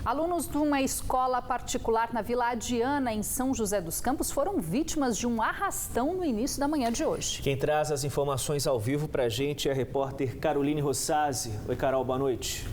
Alunos de uma escola particular na Vila Adiana, em São José dos Campos, foram vítimas de um arrastão no início da manhã de hoje. Quem traz as informações ao vivo para a gente é a repórter Caroline Rossazzi. Oi, Carol, boa noite.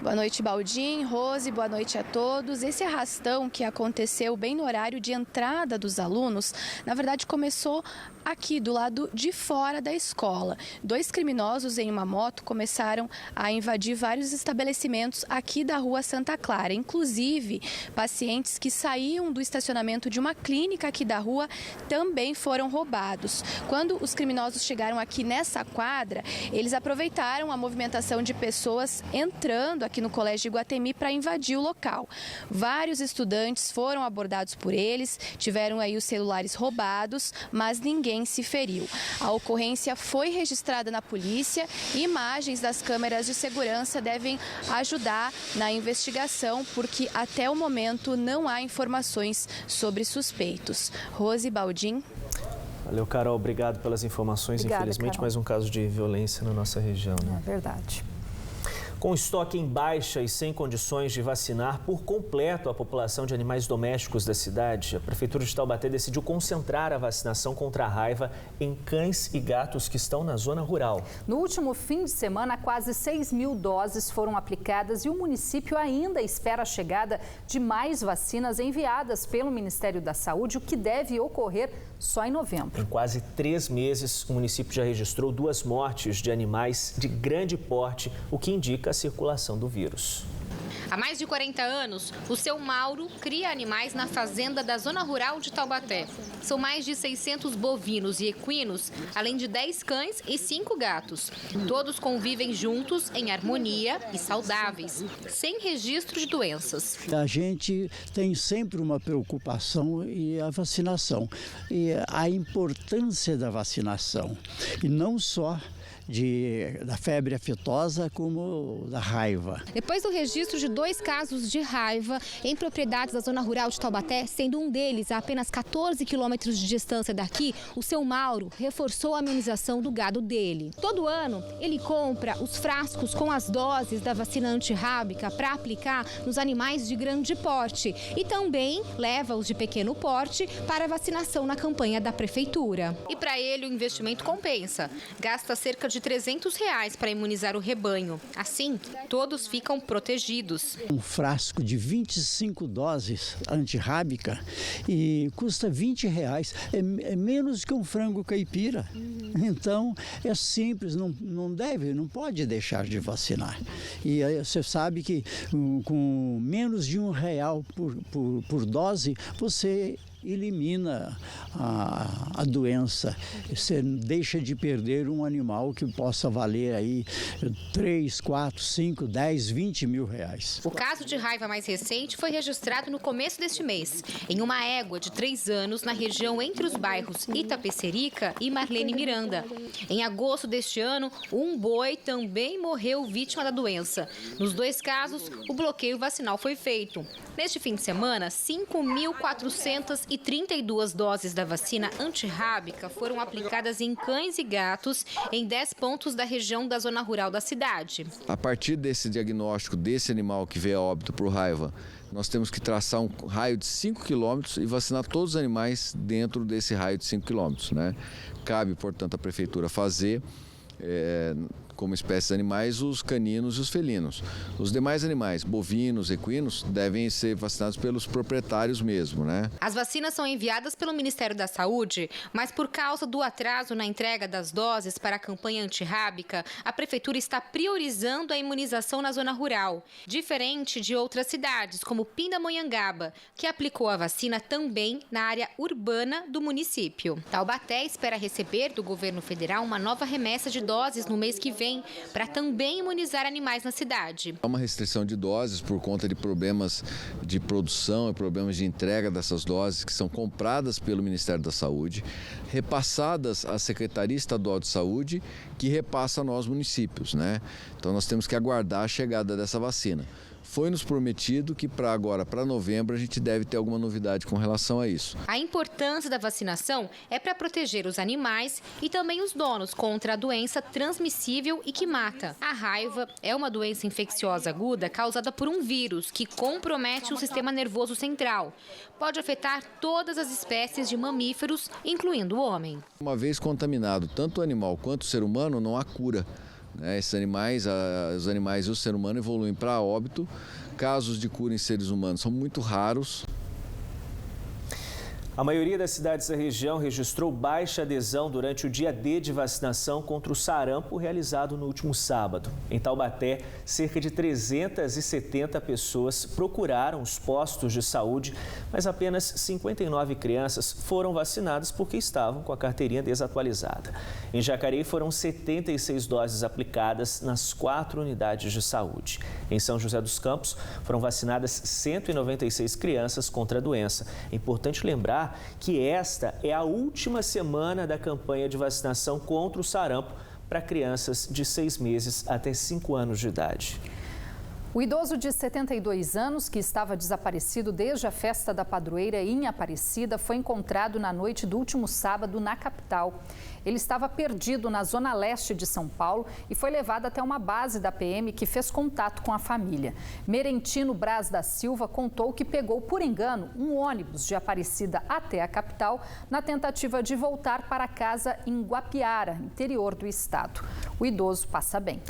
Boa noite, Baldim, Rose, boa noite a todos. Esse arrastão que aconteceu bem no horário de entrada dos alunos, na verdade começou aqui do lado de fora da escola. 2 criminosos em uma moto começaram a invadir vários estabelecimentos aqui da rua Santa Clara. Inclusive, pacientes que saíam do estacionamento de uma clínica aqui da rua também foram roubados. Quando os criminosos chegaram aqui nessa quadra, eles aproveitaram a movimentação de pessoas entrando aqui no Colégio Iguatemi para invadir o local. Vários estudantes foram abordados por eles, tiveram aí os celulares roubados, mas ninguém se feriu. A ocorrência foi registrada na polícia e imagens das câmeras de segurança devem ajudar na investigação, porque até o momento não há informações sobre suspeitos. Rose, Baldim. Valeu, Carol. Obrigado pelas informações. Obrigada, Infelizmente, Carol. Mais um caso de violência na nossa região, né? É verdade. Com estoque em baixa e sem condições de vacinar por completo a população de animais domésticos da cidade, a Prefeitura de Taubaté decidiu concentrar a vacinação contra a raiva em cães e gatos que estão na zona rural. No último fim de semana, quase 6.000 doses foram aplicadas e o município ainda espera a chegada de mais vacinas enviadas pelo Ministério da Saúde, o que deve ocorrer só em novembro. Em quase 3 meses, o município já registrou 2 mortes de animais de grande porte, o que indica a circulação do vírus. Há mais de 40 anos, o seu Mauro cria animais na fazenda da zona rural de Taubaté. São mais de 600 bovinos e equinos, além de 10 cães e 5 gatos. Todos convivem juntos em harmonia e saudáveis, sem registro de doenças. A gente tem sempre uma preocupação e a vacinação. E a importância da vacinação. E não só da febre aftosa como da raiva. Depois do registro de 2 casos de raiva em propriedades da zona rural de Taubaté, sendo um deles a apenas 14 quilômetros de distância daqui, o seu Mauro reforçou a imunização do gado dele. Todo ano, ele compra os frascos com as doses da vacina antirrábica para aplicar nos animais de grande porte e também leva os de pequeno porte para vacinação na campanha da Prefeitura. E para ele, o investimento compensa. Gasta cerca de R$300 para imunizar o rebanho. Assim, todos ficam protegidos. Um frasco de 25 doses antirrábica e custa R$20. É menos que um frango caipira. Então, é simples, não pode deixar de vacinar. E aí, você sabe que com menos de R$1 por dose, você elimina a doença. Você deixa de perder um animal que possa valer aí 3, 4, 5, 10, 20 mil reais. O caso de raiva mais recente foi registrado no começo deste mês, em uma égua de 3 anos na região entre os bairros Itapecerica e Marlene Miranda. Em agosto deste ano, um boi também morreu vítima da doença. Nos 2 casos, o bloqueio vacinal foi feito. Neste fim de semana, 5.432 doses da vacina antirrábica foram aplicadas em cães e gatos em 10 pontos da região da zona rural da cidade. A partir desse diagnóstico desse animal que veio a óbito por raiva, nós temos que traçar um raio de 5 quilômetros e vacinar todos os animais dentro desse raio de 5 quilômetros, né? Cabe, portanto, à Prefeitura fazer como espécies animais, os caninos e os felinos. Os demais animais, bovinos, equinos, devem ser vacinados pelos proprietários mesmo, né? As vacinas são enviadas pelo Ministério da Saúde, mas por causa do atraso na entrega das doses para a campanha antirrábica, a Prefeitura está priorizando a imunização na zona rural, diferente de outras cidades, como Pindamonhangaba, que aplicou a vacina também na área urbana do município. Taubaté espera receber do governo federal uma nova remessa de doses no mês que vem, para também imunizar animais na cidade. Há uma restrição de doses por conta de problemas de produção e problemas de entrega dessas doses que são compradas pelo Ministério da Saúde, repassadas à Secretaria Estadual de Saúde, que repassa a nós municípios, né? Então nós temos que aguardar a chegada dessa vacina. Foi nos prometido que para novembro a gente deve ter alguma novidade com relação a isso. A importância da vacinação é para proteger os animais e também os donos contra a doença transmissível e que mata. A raiva é uma doença infecciosa aguda causada por um vírus que compromete o sistema nervoso central. Pode afetar todas as espécies de mamíferos, incluindo o homem. Uma vez contaminado tanto o animal quanto o ser humano, não há cura. Esses animais, os animais e o ser humano evoluem para óbito. Casos de cura em seres humanos são muito raros. A maioria das cidades da região registrou baixa adesão durante o dia D de vacinação contra o sarampo realizado no último sábado. Em Taubaté, cerca de 370 pessoas procuraram os postos de saúde, mas apenas 59 crianças foram vacinadas porque estavam com a carteirinha desatualizada. Em Jacareí, foram 76 doses aplicadas nas 4 unidades de saúde. Em São José dos Campos, foram vacinadas 196 crianças contra a doença. É importante lembrar que esta é a última semana da campanha de vacinação contra o sarampo para crianças de 6 meses até 5 anos de idade. O idoso de 72 anos, que estava desaparecido desde a festa da padroeira em Aparecida, foi encontrado na noite do último sábado na capital. Ele estava perdido na zona leste de São Paulo e foi levado até uma base da PM que fez contato com a família. Merentino Braz da Silva contou que pegou, por engano, um ônibus de Aparecida até a capital na tentativa de voltar para casa em Guapiara, interior do estado. O idoso passa bem.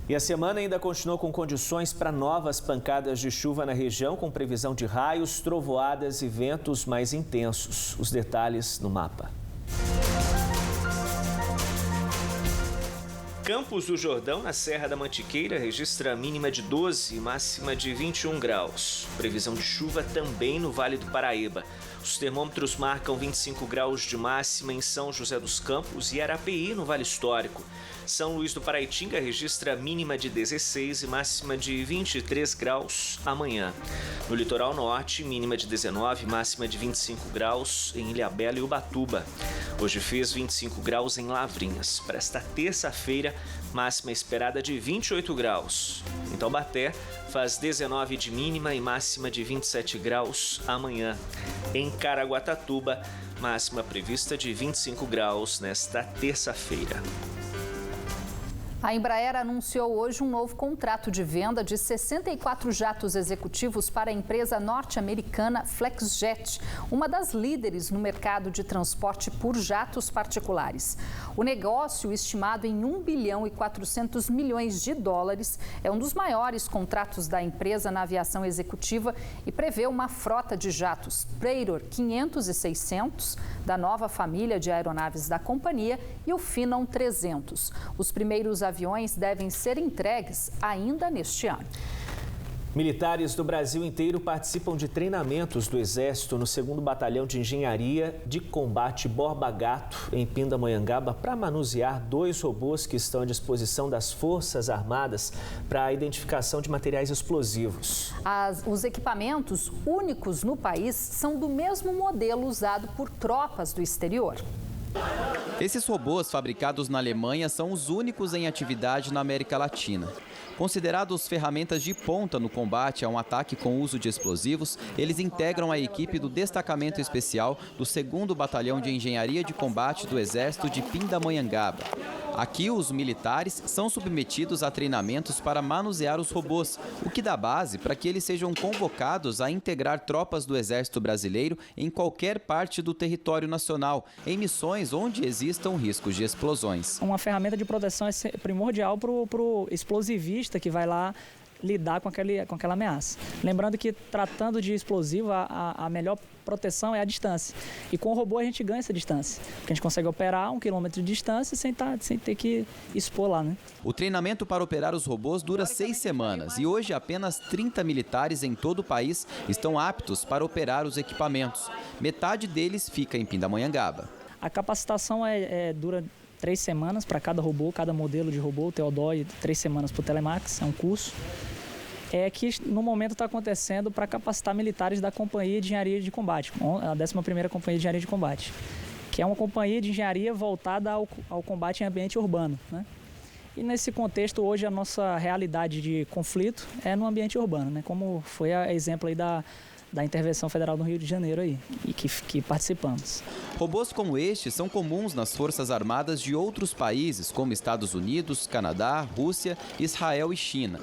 E a semana ainda continuou com condições para novas pancadas de chuva na região, com previsão de raios, trovoadas e ventos mais intensos. Os detalhes no mapa. Campos do Jordão, na Serra da Mantiqueira, registra mínima de 12 e máxima de 21 graus. Previsão de chuva também no Vale do Paraíba. Os termômetros marcam 25 graus de máxima em São José dos Campos e Arapeí, no Vale Histórico. São Luís do Paraitinga registra mínima de 16 e máxima de 23 graus amanhã. No litoral norte, mínima de 19 e máxima de 25 graus em Ilhabela e Ubatuba. Hoje fez 25 graus em Lavrinhas. Para esta terça-feira, máxima esperada de 28 graus. Em Taubaté, faz 19 de mínima e máxima de 27 graus amanhã. Em Caraguatatuba, máxima prevista de 25 graus nesta terça-feira. A Embraer anunciou hoje um novo contrato de venda de 64 jatos executivos para a empresa norte-americana Flexjet, uma das líderes no mercado de transporte por jatos particulares. O negócio, estimado em 1 bilhão e 400 milhões de dólares, é um dos maiores contratos da empresa na aviação executiva e prevê uma frota de jatos Praetor 500 e 600, da nova família de aeronaves da companhia, e o Phenom 300. Os primeiros aviões devem ser entregues ainda neste ano. Militares do Brasil inteiro participam de treinamentos do Exército no 2º Batalhão de Engenharia de Combate Borba Gato, em Pindamonhangaba, para manusear 2 robôs que estão à disposição das Forças Armadas para a identificação de materiais explosivos. Os equipamentos, únicos no país, são do mesmo modelo usado por tropas do exterior. Esses robôs fabricados na Alemanha são os únicos em atividade na América Latina. Considerados ferramentas de ponta no combate a um ataque com uso de explosivos, eles integram a equipe do Destacamento Especial do 2º Batalhão de Engenharia de Combate do Exército de Pindamonhangaba. Aqui, os militares são submetidos a treinamentos para manusear os robôs, o que dá base para que eles sejam convocados a integrar tropas do Exército Brasileiro em qualquer parte do território nacional, em missões onde existam riscos de explosões. Uma ferramenta de proteção é primordial para o explosivista que vai lá lidar com aquela ameaça. Lembrando que, tratando de explosivo, a melhor proteção é a distância. E com o robô a gente ganha essa distância, porque a gente consegue operar 1 quilômetro de distância sem ter que expor lá, né? O treinamento para operar os robôs dura 6 semanas e hoje apenas 30 militares em todo o país estão aptos para operar os equipamentos. Metade deles fica em Pindamonhangaba. A capacitação dura 3 semanas para cada robô, cada modelo de robô, o Teodoro, 3 semanas para o Telemax, é um curso. Que no momento está acontecendo para capacitar militares da Companhia de Engenharia de Combate, a 11ª Companhia de Engenharia de Combate, que é uma companhia de engenharia voltada ao combate em ambiente urbano, né? E nesse contexto, hoje, a nossa realidade de conflito é no ambiente urbano, né? Como foi a exemplo aí da intervenção federal no Rio de Janeiro aí, e que participamos. Robôs como este são comuns nas Forças Armadas de outros países, como Estados Unidos, Canadá, Rússia, Israel e China.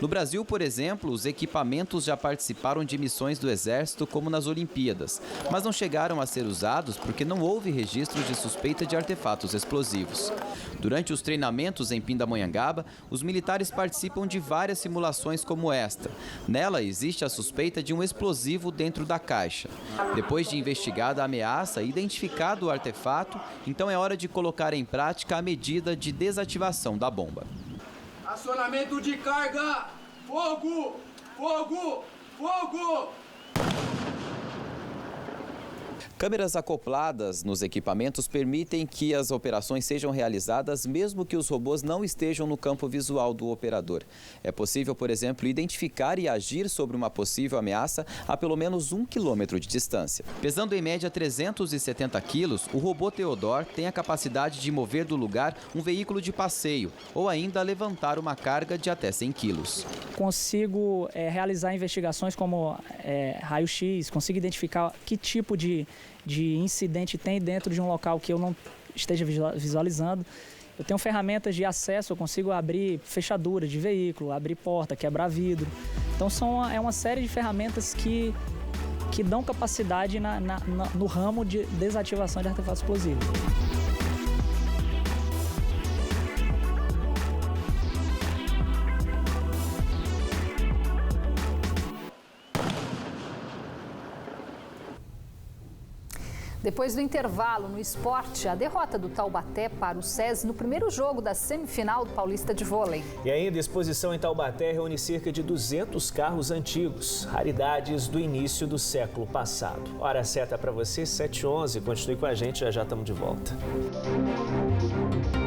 No Brasil, por exemplo, os equipamentos já participaram de missões do Exército, como nas Olimpíadas, mas não chegaram a ser usados porque não houve registro de suspeita de artefatos explosivos. Durante os treinamentos em Pindamonhangaba, os militares participam de várias simulações como esta. Nela existe a suspeita de um explosivo dentro da caixa. Depois de investigada a ameaça e identificado o artefato, então é hora de colocar em prática a medida de desativação da bomba. Acionamento de carga! Fogo! Fogo! Fogo! Câmeras acopladas nos equipamentos permitem que as operações sejam realizadas mesmo que os robôs não estejam no campo visual do operador. É possível, por exemplo, identificar e agir sobre uma possível ameaça a pelo menos 1 quilômetro de distância. Pesando em média 370 quilos, o robô Theodore tem a capacidade de mover do lugar um veículo de passeio ou ainda levantar uma carga de até 100 quilos. Consigo realizar investigações como raio-x, consigo identificar que tipo de incidente tem dentro de um local que eu não esteja visualizando. Eu tenho ferramentas de acesso, eu consigo abrir fechadura de veículo, abrir porta, quebrar vidro. Então é uma série de ferramentas que dão capacidade no ramo de desativação de artefatos explosivos. Depois do intervalo no esporte, a derrota do Taubaté para o SESI no primeiro jogo da semifinal do Paulista de Vôlei. E ainda a exposição em Taubaté reúne cerca de 200 carros antigos, raridades do início do século passado. Hora certa para você, 7h11. Continue com a gente, já estamos de volta.